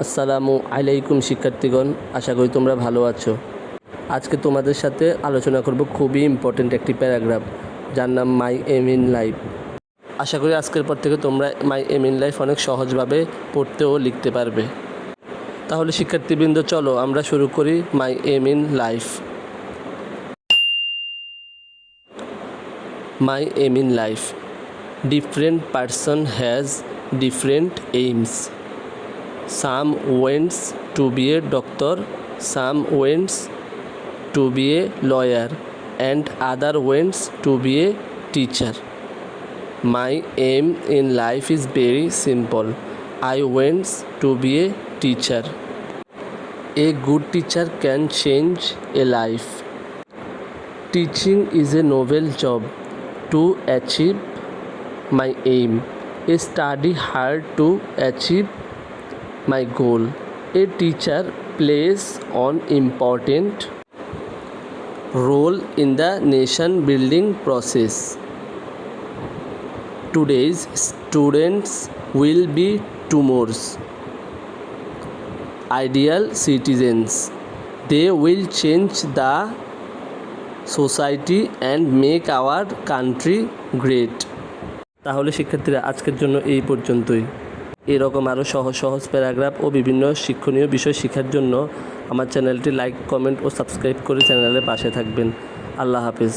আসসালামু আলাইকুম শিক্ষার্থীগণ, আশা করি তোমরা ভালো আছো। আজকে তোমাদের সাথে আলোচনা করব খুবই ইম্পর্ট্যান্ট একটি প্যারাগ্রাফ, যার নাম মাই এম ইন লাইফ। আশা করি আজকের পর থেকে তোমরা মাই এম ইন লাইফ অনেক সহজভাবে পড়তে ও লিখতে পারবে। তাহলে শিক্ষার্থীবৃন্দ, চলো আমরা শুরু করি my aim in life. My aim in life. Different person has different aims. Some wants to be a doctor, some wants to be a lawyer, and other wants to be a teacher. My aim in life is very simple. I want to be a teacher. A good teacher can change a life. Teaching is a noble job. To achieve my aim, I study hard to achieve my goal. A teacher plays an important role in the nation building process. Today's students will be tomorrow's ideal citizens. They will change the society and make our country great. তাহলে শিক্ষার্থীরা, আজকের জন্য এই পর্যন্তই। এরকম আরও সহজ সহজ প্যারাগ্রাফ ও বিভিন্ন শিক্ষণীয় বিষয় শেখার জন্য আমার চ্যানেলটি লাইক, কমেন্ট ও সাবস্ক্রাইব করে চ্যানেলের পাশে থাকবেন। আল্লাহ হাফেজ।